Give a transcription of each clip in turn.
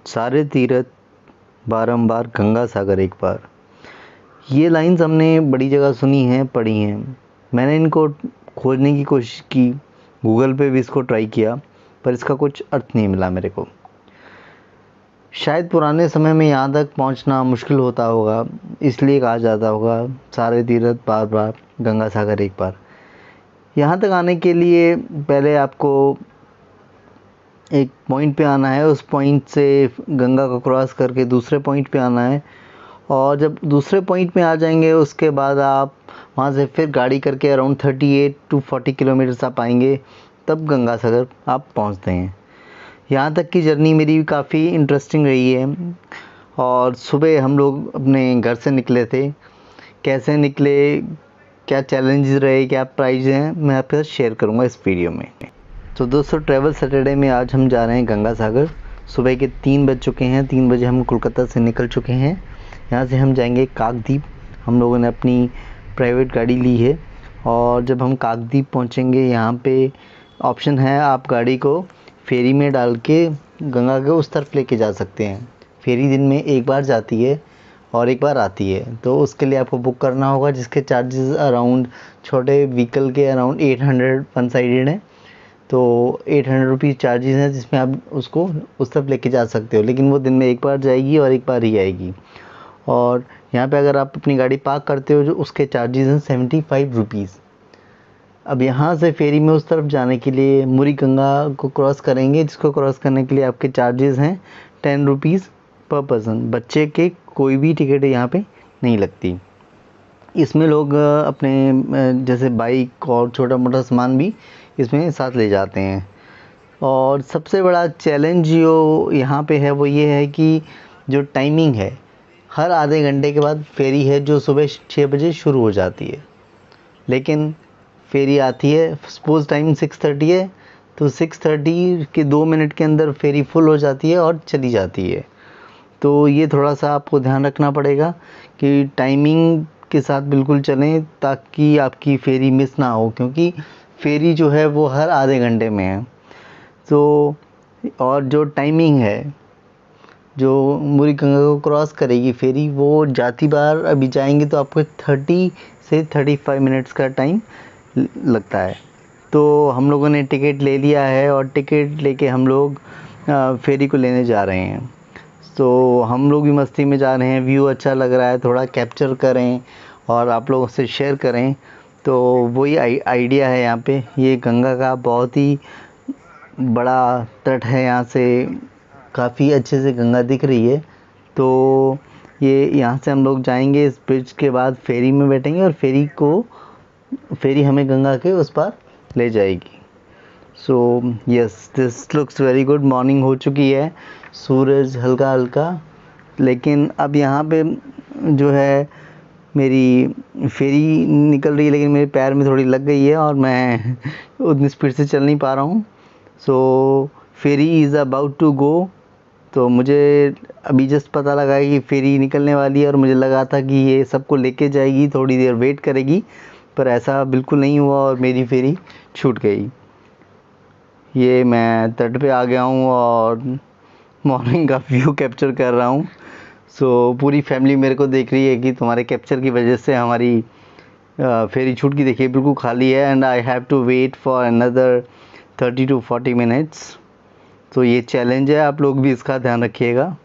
सारे तीरथ बारंबार गंगा सागर एक बार। ये लाइंस हमने बड़ी जगह सुनी हैं, पढ़ी हैं। मैंने इनको खोजने की कोशिश की, गूगल पे भी इसको ट्राई किया, पर इसका कुछ अर्थ नहीं मिला मेरे को। शायद पुराने समय में यहाँ तक पहुँचना मुश्किल होता होगा, इसलिए कहा जाता होगा सारे तीरथ बार बार गंगा सागर एक बार। यहाँ तक आने के लिए पहले आपको एक पॉइंट पे आना है, उस पॉइंट से गंगा को क्रॉस करके दूसरे पॉइंट पे आना है, और जब दूसरे पॉइंट पे आ जाएंगे उसके बाद आप वहाँ से फिर गाड़ी करके अराउंड 38 to 40 किलोमीटर्स आप आएंगे, तब गंगा सागर आप पहुँचते हैं। यहाँ तक की जर्नी मेरी काफ़ी इंटरेस्टिंग रही है। और सुबह हम लोग अपने घर से निकले थे, कैसे निकले, क्या चैलेंजेस रहे, क्या प्राइज़ हैं, मैं आपके साथ शेयर करूँगा इस वीडियो में। तो दोस्तों, ट्रैवल सैटरडे में आज हम जा रहे हैं गंगा सागर। सुबह के 3 बज चुके हैं, 3 बजे हम कोलकाता से निकल चुके हैं। यहाँ से हम जाएंगे काकद्वीप। हम लोगों ने अपनी प्राइवेट गाड़ी ली है, और जब हम काकद्वीप पहुँचेंगे, यहाँ पे ऑप्शन है आप गाड़ी को फेरी में डाल के गंगा के उस तरफ लेके जा सकते हैं। फेरी दिन में एक बार जाती है और एक बार आती है, तो उसके लिए आपको बुक करना होगा, जिसके चार्जेस अराउंड छोटे व्हीकल के अराउंड 800 वन साइडेड हैं। तो 800 रुपीज़ चार्जेस हैं, जिसमें आप उसको उस तरफ लेके जा सकते हो, लेकिन वो दिन में एक बार जाएगी और एक बार ही आएगी। और यहाँ पे अगर आप अपनी गाड़ी पार्क करते हो, जो उसके चार्जेस हैं 75 रुपीज़। अब यहाँ से फेरी में उस तरफ जाने के लिए मुरी गंगा को क्रॉस करेंगे, जिसको क्रॉस करने के लिए आपके चार्जेस हैं 10 रुपीज़ पर पर्सन। बच्चे के कोई भी टिकट यहाँ पे नहीं लगती। इसमें लोग अपने जैसे बाइक और छोटा मोटा सामान भी इसमें साथ ले जाते हैं। और सबसे बड़ा चैलेंज जो यहाँ पे है वो ये है कि जो टाइमिंग है, हर आधे घंटे के बाद फेरी है जो सुबह 6 बजे शुरू हो जाती है, लेकिन फेरी आती है, सपोज़ टाइम 6:30 है, तो 6:30 के 2 मिनट के अंदर फेरी फुल हो जाती है और चली जाती है। तो ये थोड़ा सा आपको ध्यान रखना पड़ेगा कि टाइमिंग के साथ बिल्कुल चलें, ताकि आपकी फेरी मिस ना हो, क्योंकि फेरी जो है वो हर आधे घंटे में है। तो और जो टाइमिंग है, जो मुरी गंगा को क्रॉस करेगी फेरी, वो जाती बार अभी जाएंगे तो आपको 30 से 35 मिनट्स का टाइम लगता है। तो हम लोगों ने टिकट ले लिया है, और टिकट लेके हम लोग फेरी को लेने जा रहे हैं। तो हम लोग भी मस्ती में जा रहे हैं, व्यू अच्छा लग रहा है, थोड़ा कैप्चर करें और आप लोगों से शेयर करें। तो वही आइडिया है यहाँ पे। ये गंगा का बहुत ही बड़ा तट है, यहाँ से काफ़ी अच्छे से गंगा दिख रही है। तो ये यहाँ से हम लोग जाएंगे, इस ब्रिज के बाद फेरी में बैठेंगे, और फेरी हमें गंगा के उस पार ले जाएगी। So yes, this looks very good. Morning हो चुकी है, सूरज हल्का हल्का, लेकिन अब यहाँ पे जो है मेरी फेरी निकल रही है, लेकिन मेरे पैर में थोड़ी लग गई है और मैं उतनी स्पीड से चल नहीं पा रहा हूँ। सो फेरी इज़ अबाउट टू गो। तो मुझे अभी जस्ट पता लगा कि फेरी निकलने वाली है, और मुझे लगा था कि ये सबको लेके जाएगी, थोड़ी देर वेट करेगी, पर ऐसा बिल्कुल नहीं हुआ और मेरी फेरी छूट गई। ये मैं तट पे आ गया हूँ और मॉर्निंग का व्यू कैप्चर कर रहा हूँ। सो पूरी फैमिली मेरे को देख रही है कि तुम्हारे कैप्चर की वजह से हमारी फेरी छूट की। देखिए बिल्कुल खाली है, and I have to wait for another 30 to 40 minutes. तो ये चैलेंज है, आप लोग भी इसका ध्यान रखिएगा।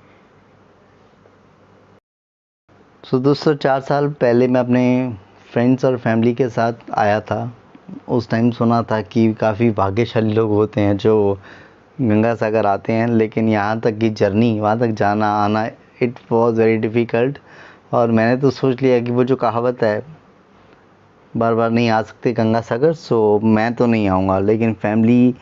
सो दोस्तों, 4 साल पहले मैं अपने फ्रेंड्स और फैमिली के साथ आया था। उस टाइम सुना था कि काफ़ी भाग्यशाली लोग होते हैं जो गंगा सागर आते हैं, लेकिन यहाँ तक की जर्नी, वहाँ तक जाना आना, इट वॉज़ वेरी डिफ़िकल्ट। और मैंने तो सोच लिया कि वो जो कहावत है, बार बार नहीं आ सकते गंगा सागर, सो मैं तो नहीं आऊँगा। लेकिन फैमिली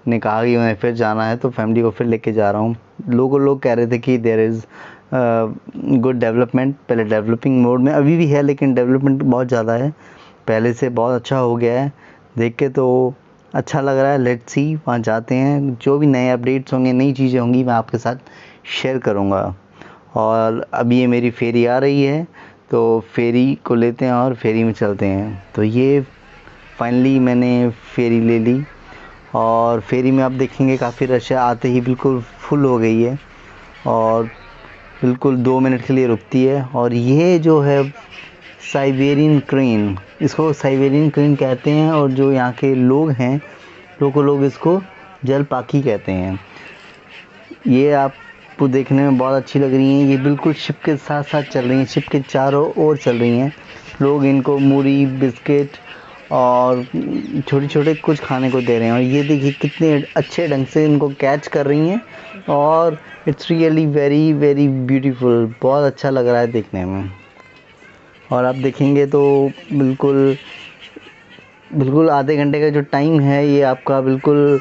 ने कहा कि उन्हें फिर जाना है, तो फैमिली को फिर लेके जा रहा हूँ। लोग कह रहे थे कि देयर इज़ गुड डेवलपमेंट। पहले डेवलपिंग मोड में अभी भी है, लेकिन डेवलपमेंट बहुत ज़्यादा है, पहले से बहुत अच्छा हो गया है। देख के तो अच्छा लग रहा है। लेट्स सी, वहाँ जाते हैं, जो भी नए अपडेट्स होंगे, नई चीज़ें होंगी, मैं आपके साथ शेयर करूँगा। और अभी ये मेरी फेरी आ रही है, तो फेरी को लेते हैं और फेरी में चलते हैं। तो ये फाइनली मैंने फेरी ले ली, और फेरी में आप देखेंगे काफ़ी रश है, आते ही बिल्कुल फुल हो गई है। और बिल्कुल 2 मिनट के लिए रुकती है। और ये जो है साइबेरियन क्रेन, इसको साइबेरियन क्रेन कहते हैं, और जो यहाँ के लोग हैं लोग इसको जलपाकी कहते हैं। ये आपको देखने में बहुत अच्छी लग रही हैं। ये बिल्कुल शिप के साथ साथ चल रही हैं, शिप के चारों ओर चल रही हैं। लोग इनको मूढ़ी, बिस्किट और छोटे-छोटे कुछ खाने को दे रहे हैं। और ये देखिए कितने अच्छे ढंग से इनको कैच कर रही हैं, और it's really very very beautiful. बहुत अच्छा लग रहा है देखने में। और आप देखेंगे तो बिल्कुल आधे घंटे का जो टाइम है ये आपका बिल्कुल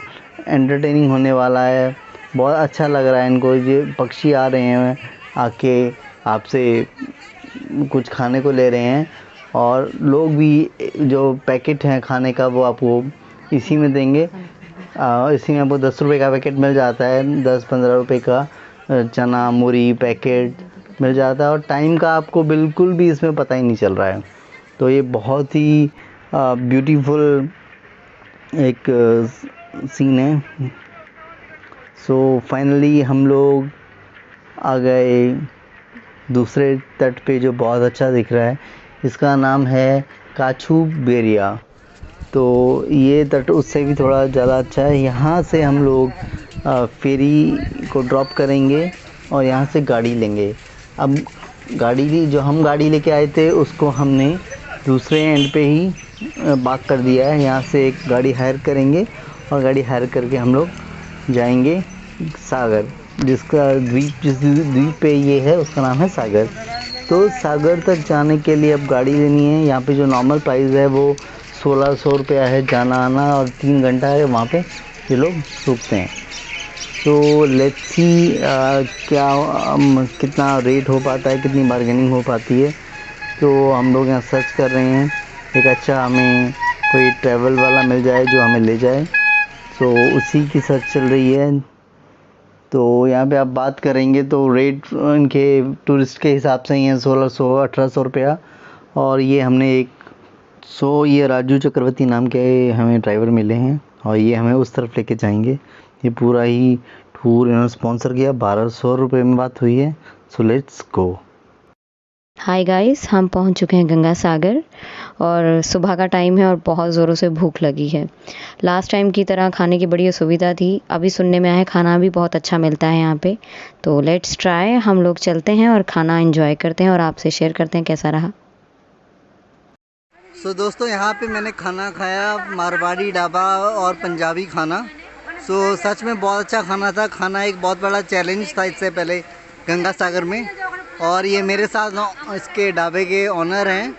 एंटरटेनिंग होने वाला है। बहुत अच्छा लग रहा है इनको। ये पक्षी आ रहे हैं, आके आपसे कुछ खाने को ले रहे हैं, और लोग भी जो पैकेट है खाने का वो आपको इसी में देंगे। इसी में आपको 10 रुपये का पैकेट मिल जाता है, 10-15 रुपये का चना मूरी पैकेट मिल जाता है, और टाइम का आपको बिल्कुल भी इसमें पता ही नहीं चल रहा है। तो ये बहुत ही ब्यूटीफुल एक सीन है। सो फाइनली हम लोग आ गए दूसरे तट पे, जो बहुत अच्छा दिख रहा है। इसका नाम है काछू बेरिया। तो ये तट उससे भी थोड़ा ज़्यादा अच्छा है। यहाँ से हम लोग फेरी को ड्रॉप करेंगे और यहाँ से गाड़ी लेंगे। अब जो हम गाड़ी लेके आए थे उसको हमने दूसरे एंड पे ही पार्क कर दिया है। यहाँ से एक गाड़ी हायर करेंगे, और गाड़ी हायर करके हम लोग जाएंगे सागर, जिस द्वीप पे ये है उसका नाम है सागर। तो सागर तक जाने के लिए अब गाड़ी लेनी है। यहाँ पे जो नॉर्मल प्राइस है वो 1600 रुपया है जाना आना, और 3 घंटा है वहाँ पे ये लोग रुकते हैं। तो लेट्स सी कितना रेट हो पाता है, कितनी बार्गेनिंग हो पाती है। तो हम लोग यहाँ सर्च कर रहे हैं एक अच्छा हमें कोई ट्रैवल वाला मिल जाए जो हमें ले जाए। तो उसी की सर्च चल रही है। तो यहाँ पे आप बात करेंगे तो रेट इनके टूरिस्ट के हिसाब से ही हैं 1600-1800 रुपया। और ये हमने ये राजू चक्रवर्ती नाम के हमें ड्राइवर मिले हैं, और ये हमें उस तरफ लेके जाएंगे। ये पूरा ही टूर इन्होंने स्पॉन्सर किया, 1200 रुपये में बात हुई है। So let's go. Hi guys, हम पहुंच चुके हैं गंगा सागर, और सुबह का टाइम है और बहुत ज़ोरों से भूख लगी है। लास्ट टाइम की तरह खाने की बड़ी असुविधा थी, अभी सुनने में आया खाना भी बहुत अच्छा मिलता है यहाँ पे। तो लेट्स ट्राई, हम लोग चलते हैं और खाना एंजॉय करते हैं और आपसे शेयर करते हैं कैसा रहा। सो दोस्तों, यहाँ पे मैंने खाना खाया, मारवाड़ी ढाबा और पंजाबी खाना। सो सच में बहुत अच्छा खाना था। खाना एक बहुत बड़ा चैलेंज था इससे पहले गंगा सागर में। और ये मेरे साथ इसके ढाबे के ऑनर हैं,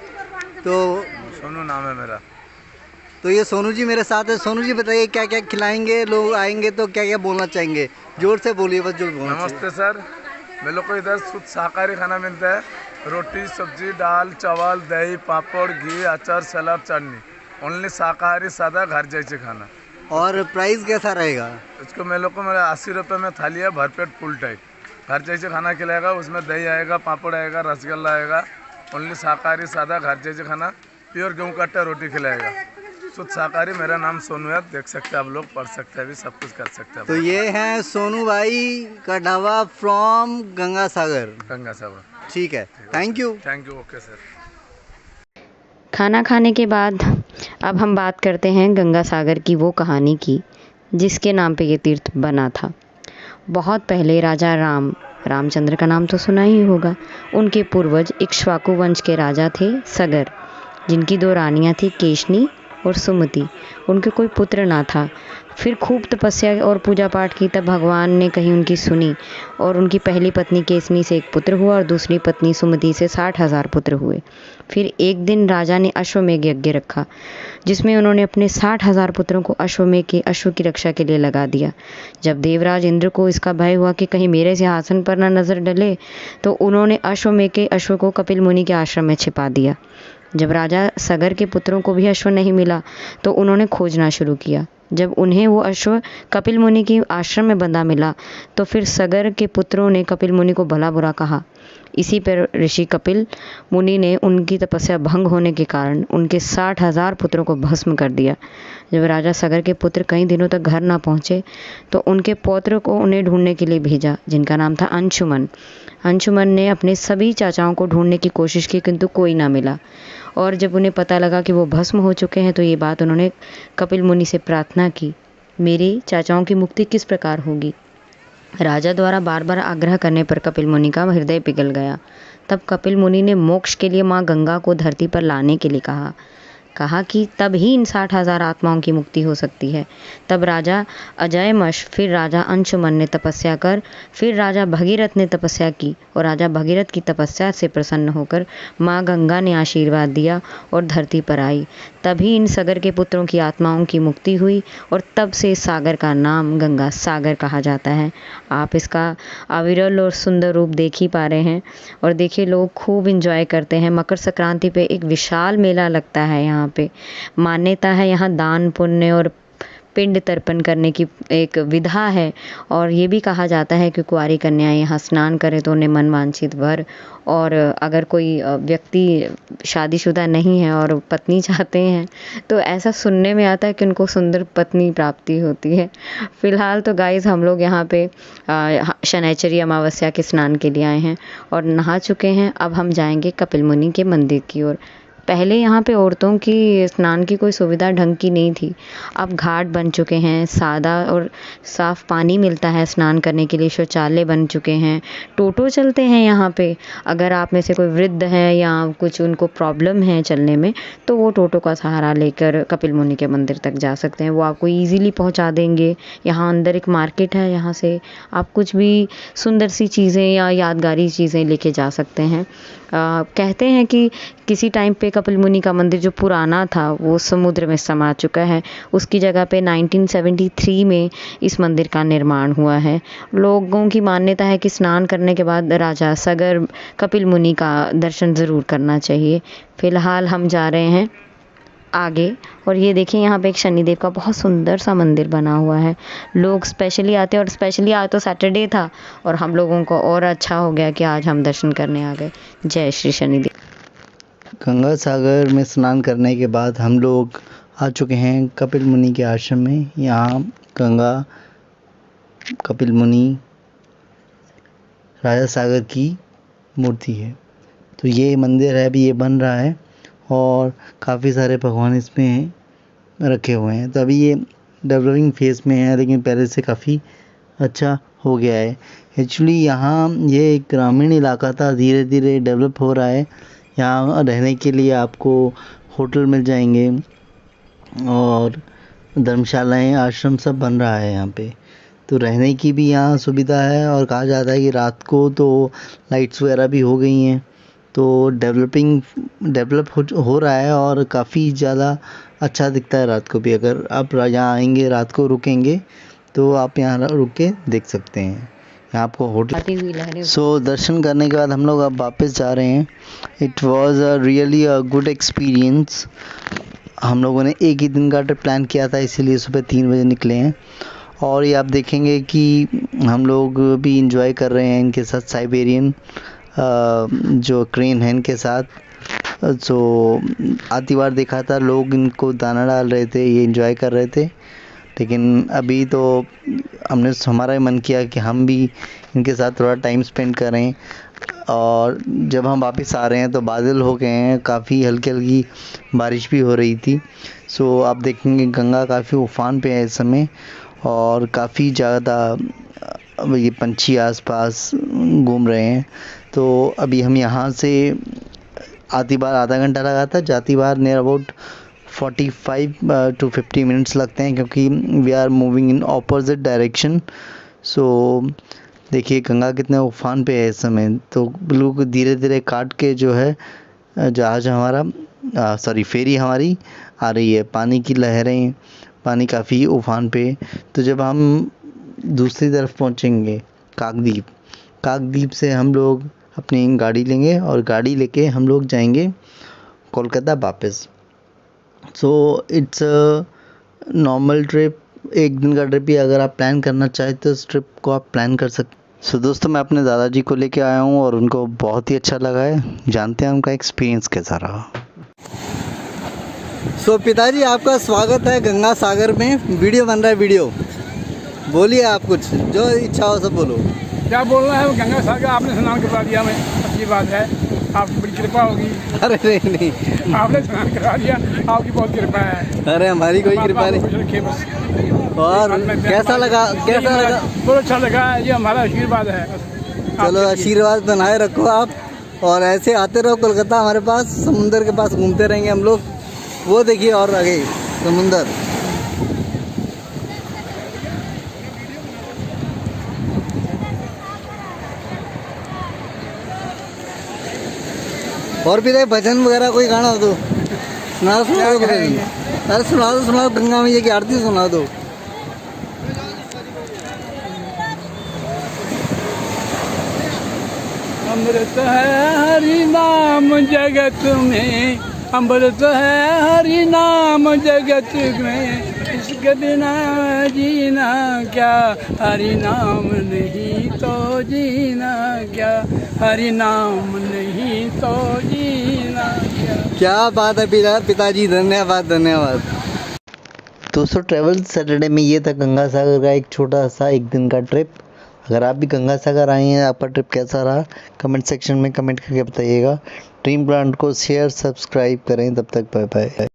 तो सोनू नाम है मेरा। तो ये सोनू जी मेरे साथ है। सोनू जी बताइए क्या क्या खिलाएंगे, लोग आएंगे तो क्या क्या बोलना चाहेंगे? जोर से बोलिए, बस जोर बोलना। नमस्ते सर, मेरे लोग को इधर शुद्ध शाकाहारी खाना मिलता है। रोटी, सब्जी, दाल, चावल, दही, पापड़, घी, अचार, सलाद, चटनी। ओनली शाकाहारी, सादा, घर जैसे खाना। और प्राइस कैसा रहेगा? इसको मेरे लोग को मेरा 80 रुपये में थाली है, भरपेट फुल टाइप। घर जैसे खाना खिलाएगा, उसमें दही आएगा, पापड़ आएगा, रसगुल्ला आएगा। ओनली शाकाहारी, सादा, घर जैसे खाना। प्योर गेहूँ का आटा रोटी खिलाएगा। शुद्ध शाकाहारी। मेरा नाम सोनू है, देख सकते हैं आप लोग, पढ़ सकते हैं भी, सब कुछ कर सकते हैं। तो ये है सोनू भाई का ढाबा फ्रॉम गंगा सागर। गंगा सागर, ठीक है, थैंक यू। Okay sir. खाना खाने के बाद अब हम बात करते हैं गंगा सागर की वो कहानी की जिसके नाम पे ये तीर्थ बना था। बहुत पहले राजा रामचंद्र का नाम तो सुना ही होगा। उनके पूर्वज इक्ष्वाकु वंश के राजा थे सगर, जिनकी 2 रानियां थी, केशनी और सुमति। उनके कोई पुत्र ना था। फिर खूब तपस्या और पूजा पाठ की, तब भगवान ने कहीं उनकी सुनी, और उनकी पहली पत्नी केशनी से 1 पुत्र हुआ और दूसरी पत्नी सुमति से 60,000 पुत्र हुए। फिर एक दिन राजा ने अश्वमेघ यज्ञ रखा, जिसमें उन्होंने अपने 60,000 पुत्रों को अश्वमेघ के अश्व की रक्षा के लिए लगा दिया। जब देवराज इंद्र को इसका भय हुआ कि कहीं मेरे सिंहासन पर न नजर डले, तो उन्होंने अश्वमेघ के अश्व को कपिल मुनि के आश्रम में छिपा दिया। जब राजा सगर के पुत्रों को भी अश्व नहीं मिला, तो उन्होंने खोजना शुरू किया। जब उन्हें वो अश्व कपिल मुनि के आश्रम में बंधा मिला, तो फिर सगर के पुत्रों ने कपिल मुनि को भला बुरा कहा इसी पर ऋषि कपिल मुनि ने उनकी तपस्या भंग होने के कारण उनके 60,000 पुत्रों को भस्म कर दिया। जब राजा सगर के पुत्र कई दिनों तक घर ना पहुँचे तो उनके पौत्र को उन्हें ढूंढने के लिए भेजा, जिनका नाम था अंशुमन। अंशुमन ने अपने सभी चाचाओं को ढूंढने की कोशिश की, किंतु कोई ना मिला। और जब उन्हें पता लगा कि वो भस्म हो चुके हैं तो ये बात उन्होंने कपिल मुनि से प्रार्थना की, मेरे चाचाओं की मुक्ति किस प्रकार होगी। राजा द्वारा बार बार आग्रह करने पर कपिल मुनि का हृदय पिघल गया। तब कपिल मुनि ने मोक्ष के लिए माँ गंगा को धरती पर लाने के लिए कहा कि तब ही इन 60,000 आत्माओं की मुक्ति हो सकती है। तब राजा अजयमश, फिर राजा अंशुमन ने तपस्या कर, फिर राजा भगीरथ ने तपस्या की और राजा भगीरथ की तपस्या से प्रसन्न होकर माँ गंगा ने आशीर्वाद दिया और धरती पर आई। तभी इन सागर के पुत्रों की आत्माओं की मुक्ति हुई और तब से इस सागर का नाम गंगा सागर कहा जाता है। आप इसका अविरल और सुंदर रूप देख ही पा रहे हैं। और देखिए, लोग खूब इंजॉय करते हैं। मकर संक्रांति पे एक विशाल मेला लगता है यहाँ पे। मान्यता है यहाँ दान पुण्य और पिंड तर्पण करने की एक विधा है। और ये भी कहा जाता है कि कुंवारी कन्याएं यहाँ स्नान करें तो उन्हें मन वांछित वर, और अगर कोई व्यक्ति शादीशुदा नहीं है और पत्नी चाहते हैं तो ऐसा सुनने में आता है कि उनको सुंदर पत्नी प्राप्ति होती है। फ़िलहाल तो गाइस हम लोग यहाँ पे शनैचरी अमावस्या के स्नान के लिए आए हैं और नहा चुके हैं। अब हम जाएंगे कपिल मुनि के मंदिर की ओर। पहले यहाँ पे औरतों की स्नान की कोई सुविधा ढंग की नहीं थी। अब घाट बन चुके हैं, सादा और साफ़ पानी मिलता है स्नान करने के लिए, शौचालय बन चुके हैं, टोटो चलते हैं यहाँ पे। अगर आप में से कोई वृद्ध है या कुछ उनको प्रॉब्लम है चलने में तो वो टोटो का सहारा लेकर कपिल मुनि के मंदिर तक जा सकते हैं। वो आपको ईज़िली पहुँचा देंगे। यहाँ अंदर एक मार्केट है, यहाँ से आप कुछ भी सुंदर सी चीज़ें या यादगारी चीज़ें लेके जा सकते हैं। कहते हैं कि किसी टाइम पे कपिल मुनि का मंदिर जो पुराना था वो समुद्र में समा चुका है। उसकी जगह पे 1973 में इस मंदिर का निर्माण हुआ है। लोगों की मान्यता है कि स्नान करने के बाद राजा सगर कपिल मुनि का दर्शन ज़रूर करना चाहिए। फ़िलहाल हम जा रहे हैं आगे और ये देखिए, यहाँ पे एक शनिदेव का बहुत सुंदर सा मंदिर बना हुआ है। लोग स्पेशली आते हैं और स्पेशली आज तो सैटरडे था और हम लोगों को और अच्छा हो गया कि आज हम दर्शन करने आ गए। जय श्री शनिदेव। गंगा सागर में स्नान करने के बाद हम लोग आ चुके हैं कपिल मुनि के आश्रम में। यहाँ गंगा, कपिल मुनि, राजा सागर की मूर्ति है। तो ये मंदिर है, अभी ये बन रहा है और काफ़ी सारे भगवान इसमें रखे हुए हैं। तो अभी ये डेवलपिंग फेज़ में है, लेकिन पहले से काफ़ी अच्छा हो गया है। एक्चुअली यहाँ ये एक ग्रामीण इलाका था, धीरे धीरे डेवलप हो रहा है। यहाँ रहने के लिए आपको होटल मिल जाएंगे और धर्मशालाएँ, आश्रम सब बन रहा है यहाँ पे। तो रहने की भी यहाँ सुविधा है और कहा जाता है कि रात को तो लाइट्स वगैरह भी हो गई हैं। तो डेवलप हो रहा है और काफ़ी ज़्यादा अच्छा दिखता है रात को भी। अगर आप यहाँ आएंगे, रात को रुकेंगे तो आप यहाँ रुक के देख सकते हैं। यहाँ आपको होटल। सो दर्शन करने के बाद हम लोग अब वापस जा रहे हैं। It was a really a good experience. हम लोगों ने एक ही दिन का ट्रिप प्लान किया था, इसीलिए सुबह 3 बजे निकले हैं। और ये आप देखेंगे कि हम लोग भी इंजॉय कर रहे हैं इनके साथ, साइबेरियन जो क्रेन है इनके साथ। जो आती बार देखा था लोग इनको दाना डाल रहे थे, ये इंजॉय कर रहे थे। लेकिन अभी तो हमारा मन किया कि हम भी इनके साथ थोड़ा टाइम स्पेंड करें। और जब हम वापस आ रहे हैं तो बादल हो गए हैं, काफ़ी हल्की हल्की बारिश भी हो रही थी। सो आप देखेंगे गंगा काफ़ी उफान पे है इस समय और काफ़ी ज़्यादा ये पंछी आसपास घूम रहे हैं। तो अभी हम यहाँ से आती बार आधा घंटा लगा था, जाती बार नियर अबाउट 45 to 50 मिनट्स लगते हैं, क्योंकि we are moving in opposite direction. So देखिए गंगा कितने उफान पे है इस समय। तो बिल्कुल धीरे धीरे काट के जो है जहाज हमारा फेरी हमारी आ रही है। पानी की लहरें, पानी काफ़ी उफान पे। तो जब हम दूसरी तरफ पहुंचेंगे काकद्वीप से हम लोग अपनी गाड़ी लेंगे और गाड़ी लेके हम लोग जाएंगे कोलकाता वापस। So it's a normal trip, एक दिन का ट्रिप ही अगर आप प्लान करना चाहें तो इस ट्रिप को आप प्लान कर सकते। दोस्तों मैं अपने दादाजी को लेके आया हूँ और उनको बहुत ही अच्छा लगा है। जानते हैं उनका एक्सपीरियंस कैसा रहा। पिताजी आपका स्वागत है गंगा सागर में। वीडियो बन रहा है, वीडियो बोलिए आप, कुछ जो इच्छा हो सब बोलो। क्या बोलना है, गंगा सागर आपने स्नान करवा दिया, मैं अच्छी बात है, आपकी बड़ी कृपा होगी। अरे नहीं आपने स्नान करा दिया, आपकी बहुत कृपा है। अरे हमारी कोई कृपा नहीं। रखिए बस। और कैसा लगा बहुत अच्छा लगा, ये हमारा आशीर्वाद है। चलो आशीर्वाद बनाए रखो आप, और ऐसे आते रहो कोलकाता हमारे पास, समुंदर के पास घूमते रहेंगे हम लोग। वो देखिए और आगे समुंदर। और भी भजन वगैरह कोई गाना हो तो सुना दो भजन। अरे सुना दो गंगा मैया की आरती सुना दो। अमृत है हरि नाम जगत में, अमृत है हरि नाम जगत में, इसके बिना जीना क्या, हरि नाम नहीं तो जीना क्या, हरि नाम नहीं तो जीना क्या बात है पिताजी, धन्यवाद धन्यवाद। दोस्तों ट्रैवल सैटरडे में ये था गंगा सागर का एक छोटा सा एक दिन का ट्रिप। अगर आप भी गंगा सागर आए हैं, आपका ट्रिप कैसा रहा कमेंट सेक्शन में कमेंट करके बताइएगा। ड्रीम प्लांट को शेयर सब्सक्राइब करें। तब तक बाय बाय।